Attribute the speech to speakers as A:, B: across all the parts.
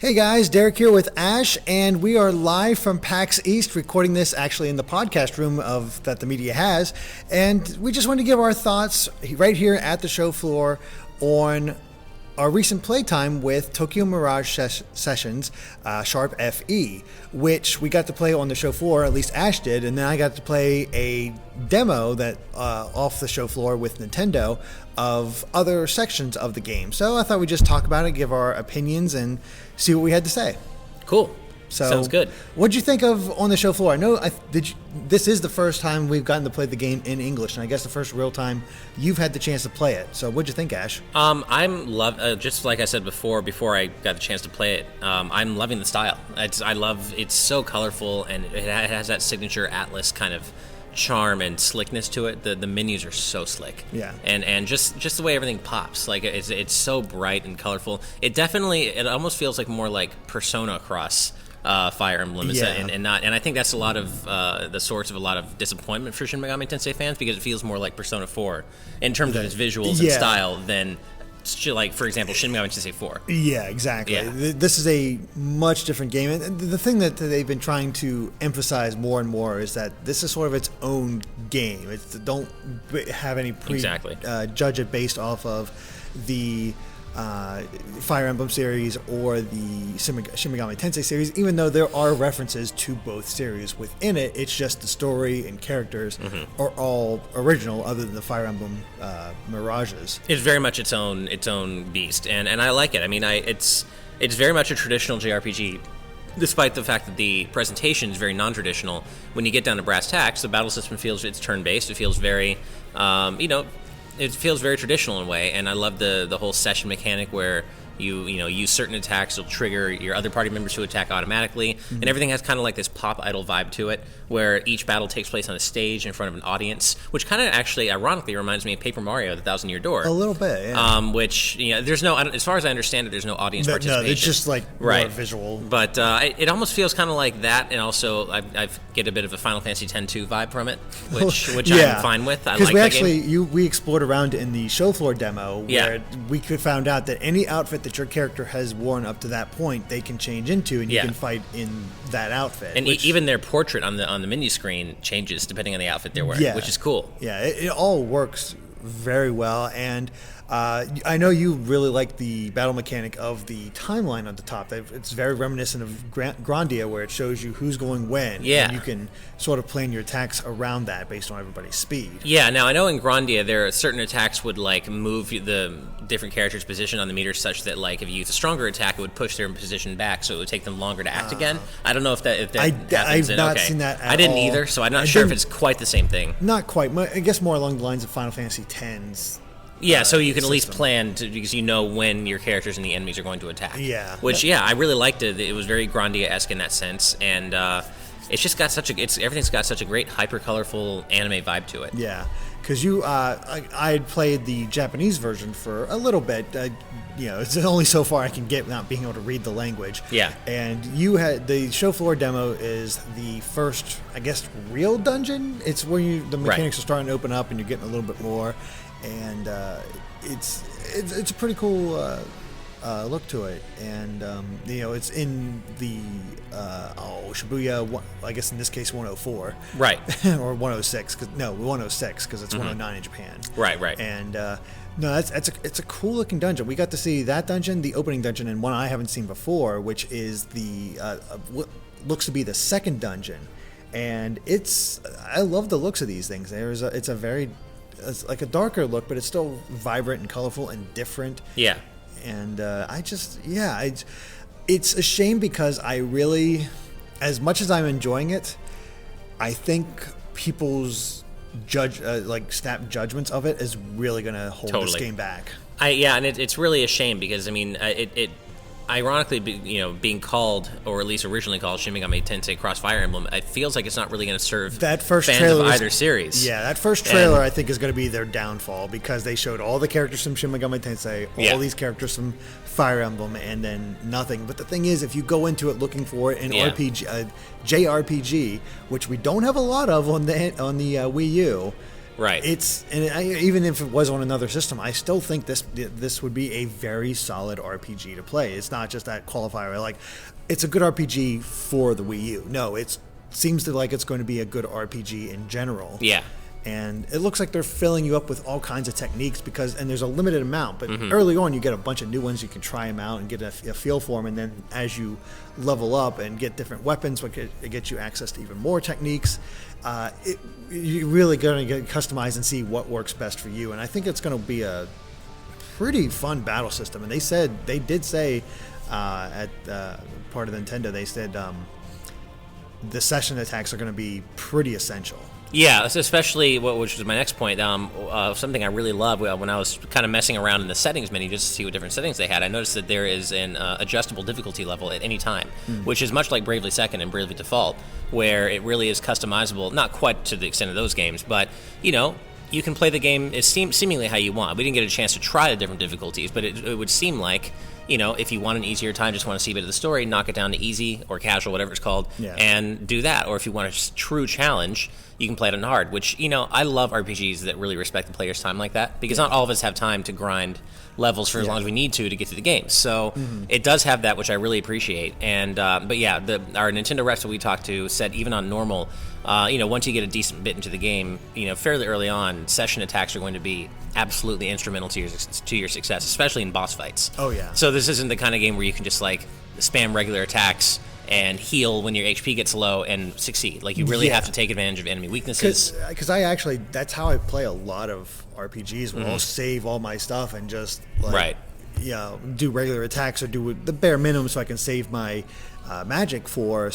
A: Hey guys, Derek here with Ash, and we are live from PAX East, recording this actually in the podcast room that the media has, and we just wanted to give our thoughts right here at the show floor on our recent playtime with Tokyo Mirage Sessions, Sharp FE, which we got to play on the show floor, at least Ash did, and then I got to play a demo that off the show floor with Nintendo of other sections of the game. So I thought we'd just talk about it, give our opinions, and see what we had to say.
B: Cool.
A: So,
B: sounds good.
A: What'd you think of on the show floor? I know this is the first time we've gotten to play the game in English, and I guess the first real time you've had the chance to play it. So what'd you think, Ash?
B: Just like I said before I got the chance to play it, I'm loving the style. It's so colorful, and it has that signature Atlas kind of charm and slickness to it. The menus are so slick.
A: Yeah.
B: And just the way everything pops, like it's so bright and colorful. It almost feels like more like Persona Cross Fire Emblem, and I think that's a lot of the source of a lot of disappointment for Shin Megami Tensei fans, because it feels more like Persona 4 in terms of its visuals and style than, like, for example, Shin Megami Tensei 4.
A: Yeah, exactly.
B: Yeah.
A: This is a much different game, and the thing that they've been trying to emphasize more and more is that this is sort of its own game. Don't have any judge it based off of the Fire Emblem series or the Shin Megami Tensei series, even though there are references to both series within it. It's just the story and characters are all original, other than the Fire Emblem Mirages.
B: It's very much its own beast, and I like it. I mean, it's very much a traditional JRPG, despite the fact that the presentation is very non-traditional. When you get down to brass tacks, the battle system it's turn-based. It feels very, it feels very traditional in a way, and I love the whole session mechanic where you use certain attacks, will trigger your other party members to attack automatically, and everything has kind of like this pop idol vibe to it, where each battle takes place on a stage in front of an audience, which kind of actually ironically reminds me of Paper Mario: The Thousand Year Door.
A: A little bit, yeah.
B: Which there's no, as far as I understand it, there's no audience participation. No,
A: it's just like more visual.
B: But it almost feels kind of like that, and also I get a bit of a Final Fantasy X-2 vibe from it, which I'm fine with. I like that game.
A: We explored around in the show floor demo where we found out that any outfit that your character has worn up to that point, they can change into, and you can fight in that outfit.
B: And even their portrait on the menu screen changes depending on the outfit they're wearing, which is cool.
A: Yeah, it all works very well, and I know you really like the battle mechanic of the timeline on the top. It's very reminiscent of Grandia, where it shows you who's going when.
B: Yeah.
A: And you can sort of plan your attacks around that based on everybody's speed.
B: Yeah, now I know in Grandia there are certain attacks would like move the different characters' position on the meter such that, like, if you use a stronger attack, it would push their position back, so it would take them longer to act again. I don't know if that happens.
A: I've not seen that at all.
B: I didn't either, so I'm not sure if it's quite the same thing.
A: Not quite. I guess more along the lines of Final Fantasy X's.
B: Yeah, so you can at least plan because you know when your characters and the enemies are going to attack.
A: Yeah.
B: Which, I really liked it. It was very Grandia-esque in that sense, and it's just got everything's got such a great hyper colorful anime vibe to it.
A: Yeah, because I had played the Japanese version for a little bit. It's only so far I can get without being able to read the language.
B: Yeah.
A: And you had the show floor demo is the first, I guess, real dungeon. It's where the mechanics are starting to open up and you're getting a little bit more, and it's a pretty cool look to it, and it's in the Shibuya. I guess in this case 104,
B: right,
A: or 106 106 because it's 109 in Japan.
B: Right.
A: And no, it's a cool looking dungeon. We got to see that dungeon, the opening dungeon, and one I haven't seen before, which is the what looks to be the second dungeon, and I love the looks of these things. It's like a darker look, but it's still vibrant and colorful and different.
B: Yeah.
A: And it's a shame because I really, as much as I'm enjoying it, I think people's snap judgments of it is really going to hold this game back.
B: And it's really a shame because, I mean, it ironically, being called, or at least originally called, Shin Megami Tensei Cross Fire Emblem, it feels like it's not really going to serve
A: that first
B: fans
A: trailer
B: of either series.
A: Yeah, that first trailer I think is going to be their downfall because they showed all the characters from Shin Megami Tensei, all these characters from Fire Emblem, and then nothing. But the thing is, if you go into it looking for an RPG, JRPG, which we don't have a lot of on the Wii U.
B: Right.
A: Even if it was on another system, I still think this would be a very solid RPG to play. It's not just that qualifier. Like, it's a good RPG for the Wii U. No, it seems to like it's going to be a good RPG in general.
B: Yeah.
A: And it looks like they're filling you up with all kinds of techniques and there's a limited amount, but early on you get a bunch of new ones. You can try them out and get a feel for them, and then as you level up and get different weapons, it gets you access to even more techniques. You're really going to get customized and see what works best for you, and I think it's going to be a pretty fun battle system. And they did say at part of Nintendo, they said the session attacks are going to be pretty essential.
B: Yeah, especially which was my next point. Something I really love when I was kind of messing around in the settings menu just to see what different settings they had. I noticed that there is an adjustable difficulty level at any time, which is much like Bravely Second and Bravely Default, where it really is customizable. Not quite to the extent of those games, but you can play the game seemingly how you want. We didn't get a chance to try the different difficulties, but it would seem like, if you want an easier time, just want to see a bit of the story, knock it down to easy or casual, whatever it's called, and do that. Or if you want a true challenge, you can play it on hard, which, I love RPGs that really respect the player's time like that, because not all of us have time to grind levels for as long as we need to get through the game. So it does have that, which I really appreciate. And but yeah, our Nintendo reps that we talked to said even on normal, once you get a decent bit into the game, fairly early on, session attacks are going to be absolutely instrumental to your success, especially in boss fights.
A: Oh yeah.
B: So this isn't the kind of game where you can just like spam regular attacks and heal when your HP gets low and succeed. Like, you really have to take advantage of enemy weaknesses.
A: Because that's how I play a lot of RPGs, where I'll save all my stuff and just do regular attacks or do the bare minimum so I can save my magic for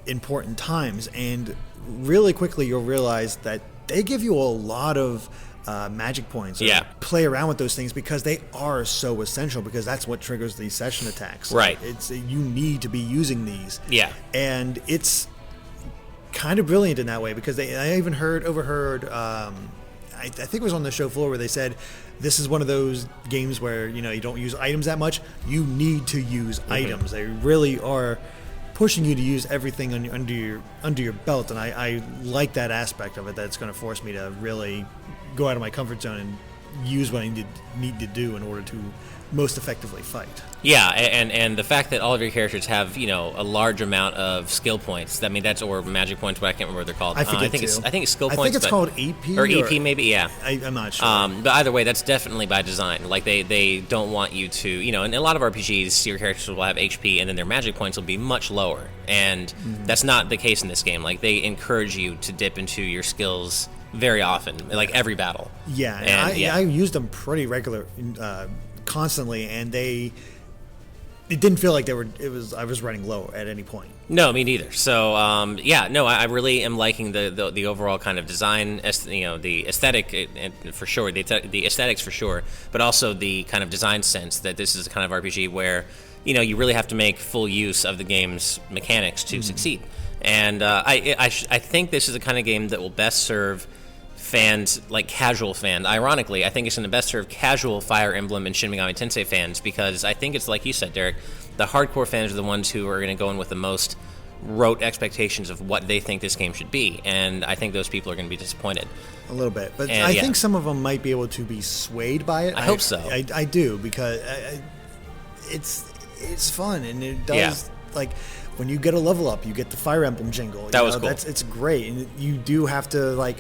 A: important times. And really quickly you'll realize that they give you a lot of magic points. Play around with those things because they are so essential, because that's what triggers these session attacks.
B: Right.
A: You need to be using these.
B: Yeah.
A: And it's kind of brilliant in that way, because I even overheard I think it was on the show floor where they said this is one of those games where you don't use items that much. You need to use items. They really are pushing you to use everything under your belt, and I like that aspect of it. That's going to force me to really go out of my comfort zone and use what I need to do in order to most effectively fight.
B: Yeah, and the fact that all of your characters have a large amount of skill points. I mean, or magic points, but I can't remember what they're called.
A: I think
B: it's skill points.
A: I think it's called EP
B: or EP maybe. Yeah,
A: I'm not sure.
B: But either way, that's definitely by design. Like they don't want you to in a lot of RPGs, your characters will have HP and then their magic points will be much lower, and that's not the case in this game. Like, they encourage you to dip into your skills very often, like every battle.
A: Yeah, and I used them pretty regular, constantly, and it didn't feel like I was running low at any point.
B: No, me neither. So I really am liking the overall kind of design, the aesthetic for sure, the aesthetics for sure, but also the kind of design sense that this is a kind of RPG where you really have to make full use of the game's mechanics to succeed. And I think this is the kind of game that will best serve fans, like casual fans. Ironically, I think it's going to best serve casual Fire Emblem and Shin Megami Tensei fans, because I think it's like you said, Derek, the hardcore fans are the ones who are going to go in with the most rote expectations of what they think this game should be, and I think those people are going to be disappointed.
A: A little bit, but I think some of them might be able to be swayed by it.
B: I hope so.
A: I do, because it's fun, and it does, like, when you get a level up, you get the Fire Emblem jingle.
B: That was cool.
A: It's great, and you do have to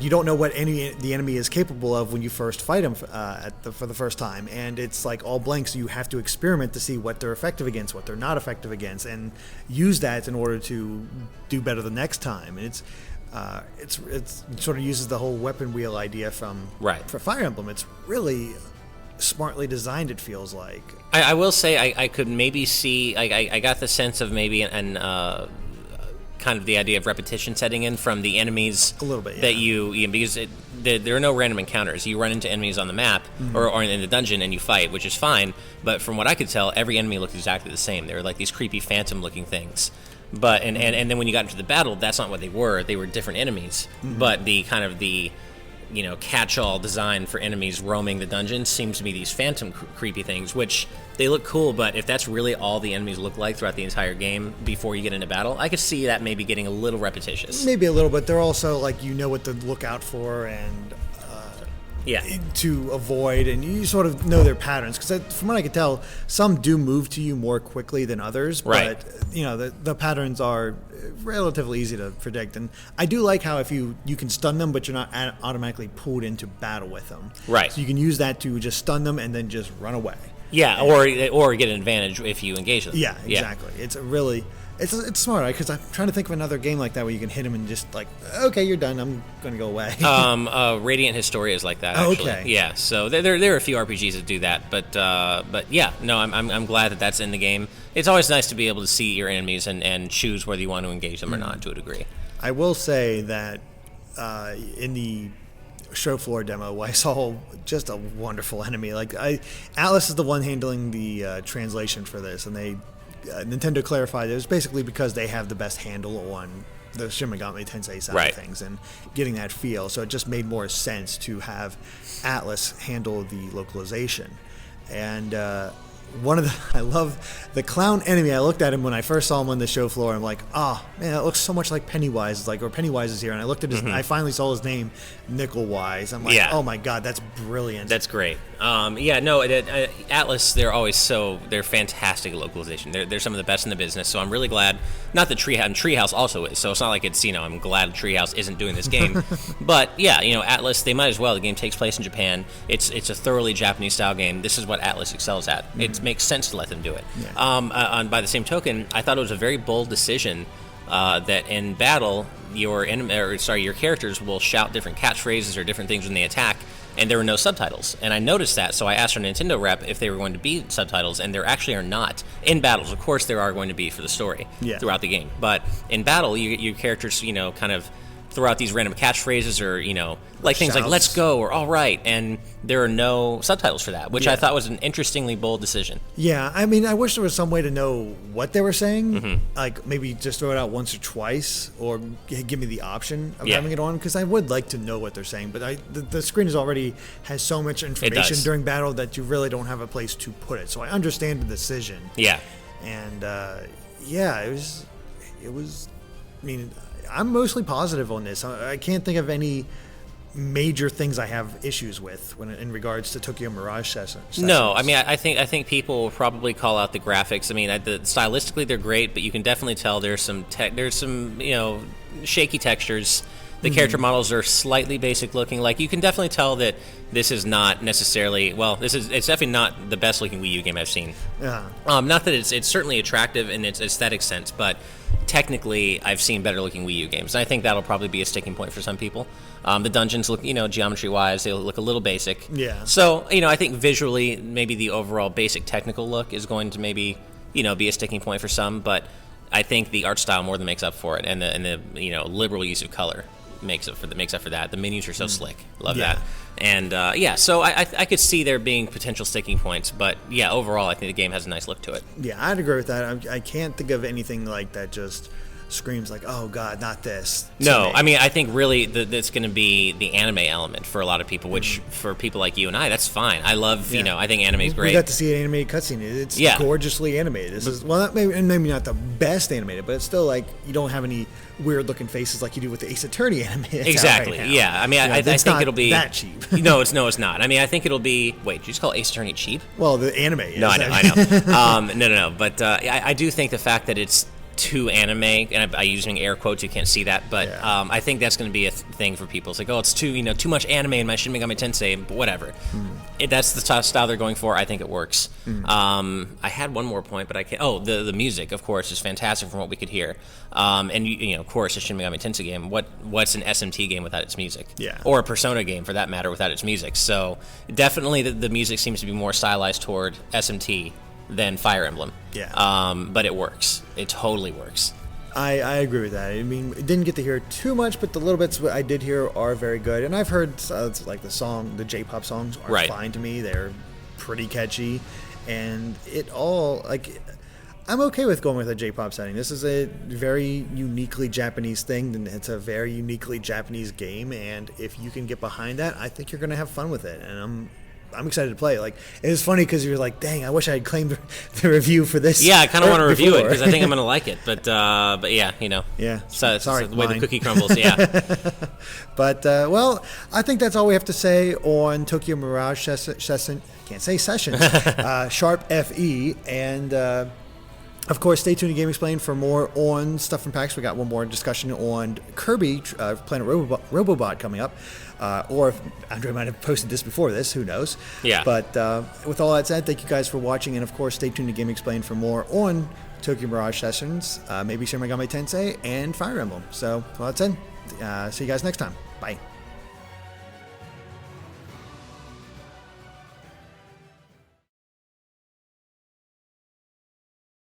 A: you don't know what the enemy is capable of when you first fight them for the first time, and it's like all blank, so you have to experiment to see what they're effective against, what they're not effective against, and use that in order to do better the next time. And it sort of uses the whole weapon wheel idea for Fire Emblem. It's really smartly designed, it feels like.
B: I will say I could maybe see, I got the sense of maybe kind of the idea of repetition setting in from the enemies
A: a little bit,
B: that because there are no random encounters. You run into enemies on the map or in the dungeon and you fight, which is fine, but from what I could tell, every enemy looked exactly the same. They were like these creepy phantom looking things, but and then when you got into the battle, that's not what they were. They were different enemies, but the kind of the catch-all design for enemies roaming the dungeons seems to be these phantom creepy things, which they look cool, but if that's really all the enemies look like throughout the entire game before you get into battle, I could see that maybe getting a little repetitious.
A: Maybe a little, but they're also like, what to look out for and to avoid, and you sort of know their patterns, because from what I could tell, some do move to you more quickly than others,
B: right.
A: But the patterns are relatively easy to predict. And I do like how if you can stun them, but you're not automatically pulled into battle with them,
B: right?
A: So you can use that to just stun them and then just run away,
B: or get an advantage if you engage them.
A: Yeah, exactly. It's really It's smart, right? Because I'm trying to think of another game like that where you can hit him and just like, okay, you're done. I'm going to go away.
B: Radiant Historia is like that. Actually.
A: Okay.
B: Yeah. So there are a few RPGs that do that, but yeah, no, I'm glad that that's in the game. It's always nice to be able to see your enemies and choose whether you want to engage them or not to a degree.
A: I will say that in the show floor demo, I saw just a wonderful enemy. Atlas is the one handling the translation for this, and Nintendo clarified it was basically because they have the best handle on the Shin Megami Tensei side of things and getting that feel. So it just made more sense to have Atlas handle the localization. And I love the clown enemy. I looked at him when I first saw him on the show floor. I'm like, oh man, that looks so much like Pennywise. Or Pennywise is here. And I looked at I finally saw his name, Nickelwise. I'm like, oh my god, that's brilliant.
B: That's great. Atlas, they're fantastic at localization. They're some of the best in the business. So I'm really glad. Not that Treehouse also is. So it's not like it's I'm glad Treehouse isn't doing this game. But yeah, Atlas, they might as well. The game takes place in Japan. It's a thoroughly Japanese style game. This is what Atlas excels at. It makes sense to let them do it. Yeah. By the same token, I thought it was a very bold decision that in battle, your characters will shout different catchphrases or different things when they attack, and there were no subtitles. And I noticed that, so I asked our Nintendo rep if they were going to be subtitles, and there actually are not. In battles, of course, there are going to be for the story throughout the game. But in battle, your characters, kind of throw out these random catchphrases or, things like "let's go" or "all right," and there are no subtitles for that, which I thought was an interestingly bold decision.
A: Yeah, I mean, I wish there was some way to know what they were saying, like maybe just throw it out once or twice, or give me the option of having it on, because I would like to know what they're saying, but the screen already has so much information during battle that you really don't have a place to put it, so I understand the decision.
B: Yeah.
A: And, it was, I mean, I'm mostly positive on this. I can't think of any major things I have issues with in regards to Tokyo Mirage Sessions.
B: No, I mean, I think people will probably call out the graphics. I mean, stylistically they're great, but you can definitely tell there's some shaky textures. The character models are slightly basic looking. Like, you can definitely tell that this is not necessarily, it's definitely not the best looking Wii U game I've seen. Yeah. Not that it's certainly attractive in its aesthetic sense, but technically I've seen better looking Wii U games. And I think that'll probably be a sticking point for some people. The dungeons look, geometry wise, they look a little basic. Yeah. So, I think visually maybe the overall basic technical look is going to maybe, be a sticking point for some, but I think the art style more than makes up for it, and the liberal use of color makes up for that. The menus are so slick. Love that. And so I could see there being potential sticking points, but overall I think the game has a nice look to it.
A: Yeah, I'd agree with that. I can't think of anything like that just screams like, oh god, not this.
B: No, I mean, I think really that's going to be the anime element for a lot of people, which for people like you and I, that's fine. I love, I think anime is great.
A: We got to see an animated cutscene. It's gorgeously animated. This is maybe not the best animated, but it's still like you don't have any weird looking faces like you do with the Ace Attorney anime.
B: Exactly.
A: Right,
B: yeah. I mean, I think it'll be
A: that cheap.
B: No, it's not. I mean, I think it'll be. Wait, did you just call Ace Attorney cheap?
A: Well, the anime is.
B: No, I know. No. But I do think the fact that it's too anime, and I'm using air quotes, you can't see that, but I think that's going to be a thing for people. It's like, oh, it's too much anime in my Shin Megami Tensei, but whatever. That's the style they're going for. I think it works. I had one more point, but I can't. Oh, the music, of course, is fantastic from what we could hear. And of course, a Shin Megami Tensei game. What's an SMT game without its music? Yeah. Or a Persona game, for that matter, without its music. So definitely, the music seems to be more stylized toward SMT than Fire Emblem. Yeah. But it works. It totally works.
A: I agree with that. I mean, didn't get to hear too much, but the little bits I did hear are very good. And I've heard like the J-pop songs are fine to me. They're pretty catchy, and it all I'm okay with going with a J-pop setting. This is a very uniquely Japanese thing, and it's a very uniquely Japanese game. And if you can get behind that, I think you're going to have fun with it. And I'm excited to play. Like, it was funny because you're like, "Dang, I wish I had claimed the review for this."
B: Yeah, I kind of want to review it because I think I'm going to like it. But yeah,
A: Yeah.
B: So,
A: Sorry,
B: the way the cookie crumbles. Yeah.
A: But well, I think that's all we have to say on Tokyo Mirage Sessions. Can't say sessions. Sharp FE, and of course, stay tuned to Game Explained for more on stuff from PAX. We got one more discussion on Kirby Planet Robobot coming up. Or if Andre might have posted this before this, who knows?
B: Yeah.
A: But with all that said, thank you guys for watching. And of course, stay tuned to Game Explained for more on Tokyo Mirage Sessions, maybe Shin Megami Tensei, and Fire Emblem. So, with all that said, see you guys next time. Bye.